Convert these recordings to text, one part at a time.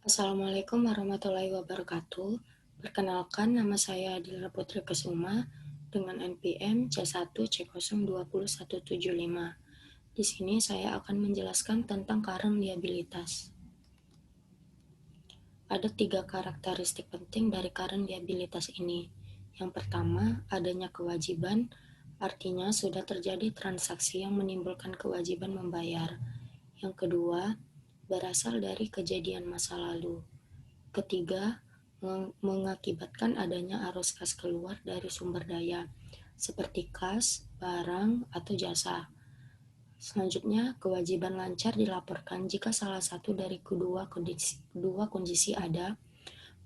Assalamualaikum warahmatullahi wabarakatuh. Perkenalkan, nama saya Adila Putri Kesuma dengan NPM C1C0202175. Di sini saya akan menjelaskan tentang current liabilitas. Ada 3 karakteristik penting dari current liabilitas ini. Yang pertama, adanya kewajiban, artinya sudah terjadi transaksi yang menimbulkan kewajiban membayar. Yang kedua, berasal dari kejadian masa lalu. Ketiga, mengakibatkan adanya arus kas keluar dari sumber daya, seperti kas, barang, atau jasa. Selanjutnya, kewajiban lancar dilaporkan jika salah satu dari kedua kondisi ada.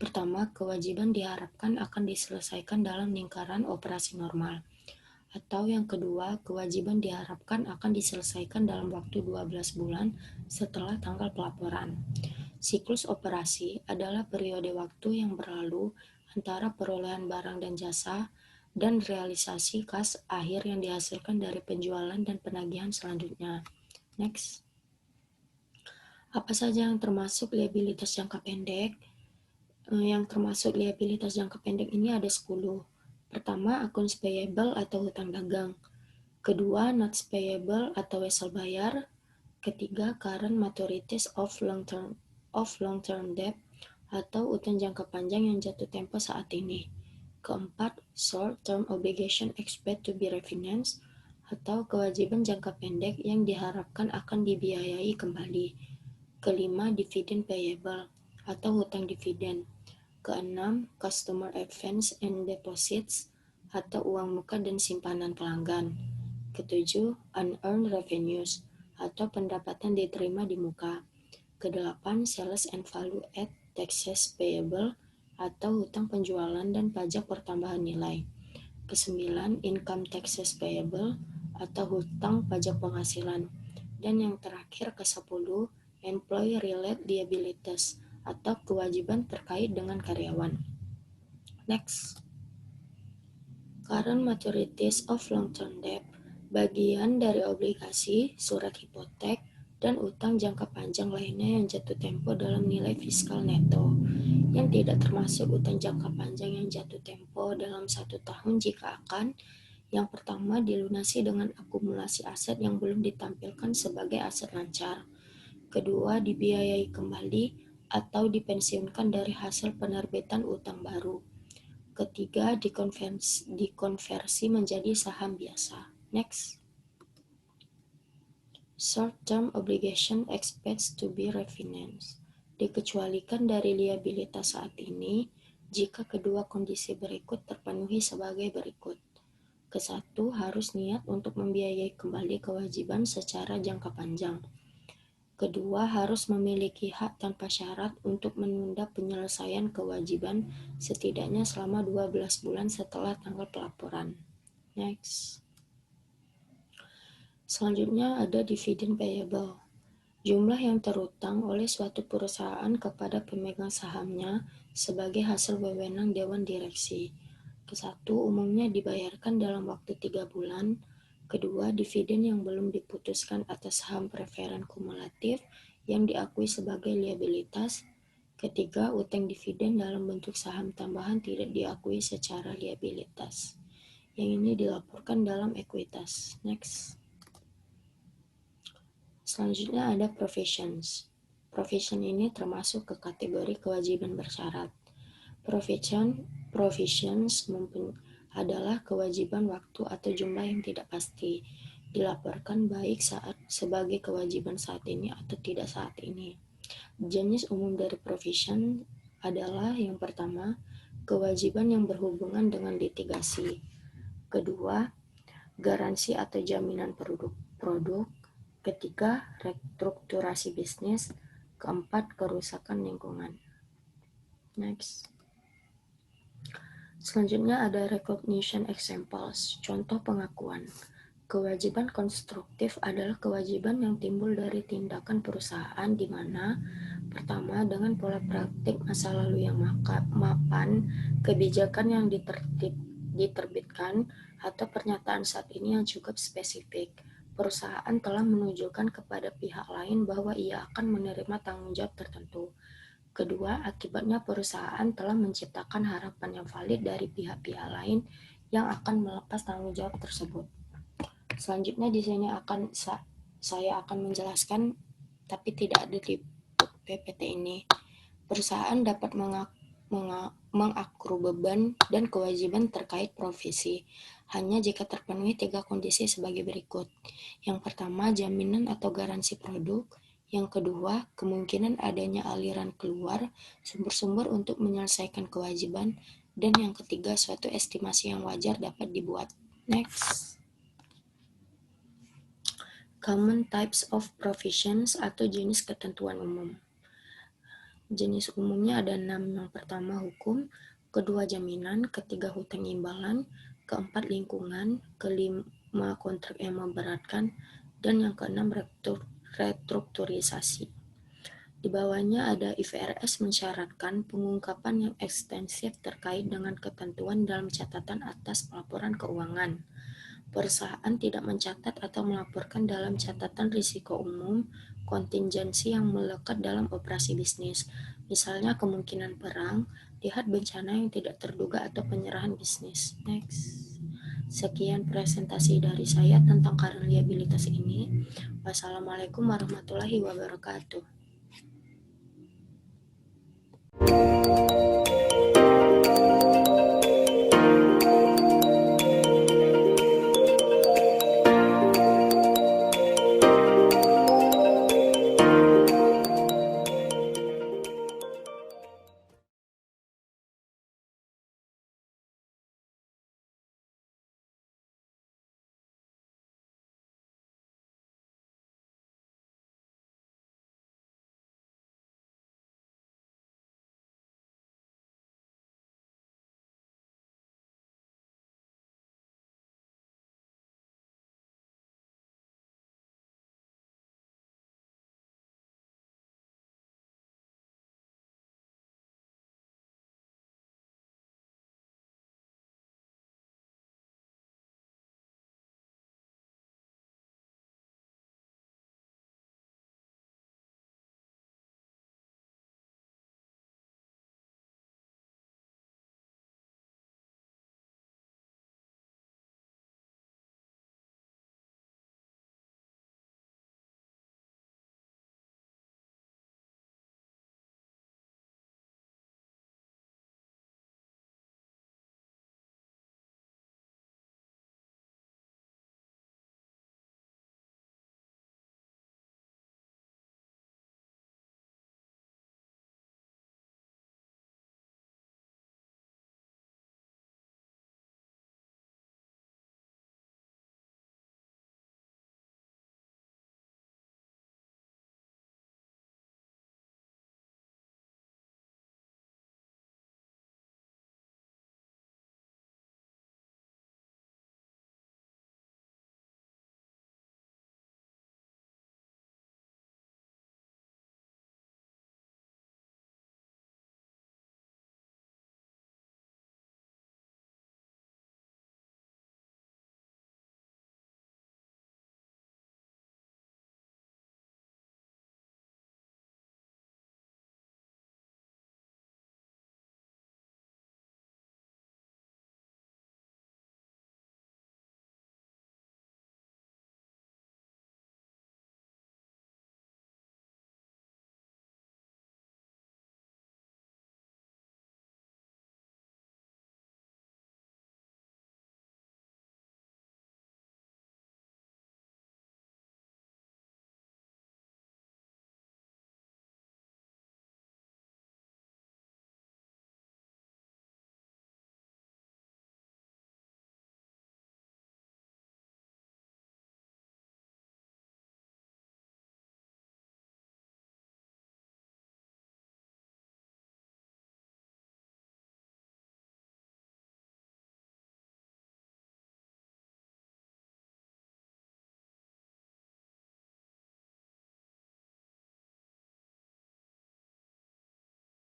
Pertama, kewajiban diharapkan akan diselesaikan dalam lingkaran operasi normal. Atau yang kedua, kewajiban diharapkan akan diselesaikan dalam waktu 12 bulan setelah tanggal pelaporan. Siklus operasi adalah periode waktu yang berlalu antara perolehan barang dan jasa dan realisasi kas akhir yang dihasilkan dari penjualan dan penagihan selanjutnya. Next. Apa saja yang termasuk liabilitas jangka pendek? Yang termasuk liabilitas jangka pendek ini ada 10. Pertama, accounts payable atau hutang dagang. Kedua, notes payable atau wesel bayar. Ketiga, current maturities of long-term debt atau utang jangka panjang yang jatuh tempo saat ini. Keempat, short-term obligation expect to be refinanced atau kewajiban jangka pendek yang diharapkan akan dibiayai kembali. Kelima, dividend payable atau hutang dividen. Keenam, customer advance and deposits atau uang muka dan simpanan pelanggan. Ketujuh, unearned revenues atau pendapatan diterima di muka. Kedelapan, sales and value add taxes payable atau hutang penjualan dan pajak pertambahan nilai. Kesembilan, income taxes payable atau hutang pajak penghasilan. Dan yang terakhir ke-10, employee related liabilities atau kewajiban terkait dengan karyawan. Next. Current maturities of long-term debt, bagian dari obligasi, surat hipotek, dan utang jangka panjang lainnya yang jatuh tempo dalam nilai fiskal neto, yang tidak termasuk utang jangka panjang yang jatuh tempo dalam 1 tahun jika akan. Yang pertama, dilunasi dengan akumulasi aset yang belum ditampilkan sebagai aset lancar. Kedua, dibiayai kembali atau dipensiunkan dari hasil penerbitan utang baru. Ketiga, dikonversi menjadi saham biasa. Next. Short-term obligation expects to be refinanced. Dikecualikan dari liabilitas saat ini jika kedua kondisi berikut terpenuhi sebagai berikut. Kesatu, harus niat untuk membiayai kembali kewajiban secara jangka panjang. Kedua, harus memiliki hak tanpa syarat untuk menunda penyelesaian kewajiban setidaknya selama 12 bulan setelah tanggal pelaporan. Next. Selanjutnya ada dividen payable. Jumlah yang terutang oleh suatu perusahaan kepada pemegang sahamnya sebagai hasil wewenang Dewan Direksi. Kesatu, umumnya dibayarkan dalam waktu 3 bulan. Kedua, dividen yang belum diputuskan atas saham preferen kumulatif yang diakui sebagai liabilitas. Ketiga, utang dividen dalam bentuk saham tambahan tidak diakui secara liabilitas. Yang ini dilaporkan dalam ekuitas. Next. Selanjutnya ada provisions. Provision ini termasuk ke kategori kewajiban bersyarat. Provisions adalah kewajiban waktu atau jumlah yang tidak pasti, dilaporkan baik saat sebagai kewajiban saat ini atau tidak saat ini. Jenis umum dari provision adalah yang pertama, kewajiban yang berhubungan dengan litigasi. Kedua, garansi atau jaminan produk. Ketiga, restrukturasi bisnis. Keempat, kerusakan lingkungan. Next. Selanjutnya ada recognition examples, contoh pengakuan. Kewajiban konstruktif adalah kewajiban yang timbul dari tindakan perusahaan di mana pertama, dengan pola praktik masa lalu yang mapan, kebijakan yang diterbitkan, atau pernyataan saat ini yang cukup spesifik, perusahaan telah menunjukkan kepada pihak lain bahwa ia akan menerima tanggung jawab tertentu. Kedua, akibatnya perusahaan telah menciptakan harapan yang valid dari pihak-pihak lain yang akan melepas tanggung jawab tersebut. Selanjutnya di sini saya akan menjelaskan, tapi tidak ada di PPT ini. Perusahaan dapat mengakru beban dan kewajiban terkait profesi hanya jika terpenuhi 3 kondisi sebagai berikut. Yang pertama, jaminan atau garansi produk. Yang kedua, kemungkinan adanya aliran keluar sumber-sumber untuk menyelesaikan kewajiban. Dan yang ketiga, suatu estimasi yang wajar dapat dibuat. Next. Common types of provisions atau jenis ketentuan umum. Jenis umumnya ada 6. Yang pertama hukum, kedua jaminan, ketiga hutang imbalan, keempat lingkungan, kelima kontrak yang memberatkan, dan yang keenam restrukturisasi. Di bawahnya ada IFRS mensyaratkan pengungkapan yang ekstensif terkait dengan ketentuan dalam catatan atas pelaporan keuangan. Perusahaan tidak mencatat atau melaporkan dalam catatan risiko umum kontingensi yang melekat dalam operasi bisnis, misalnya kemungkinan perang, lihat bencana yang tidak terduga atau penyerahan bisnis. Next. Sekian presentasi dari saya tentang current liabilities ini. Wassalamualaikum warahmatullahi wabarakatuh.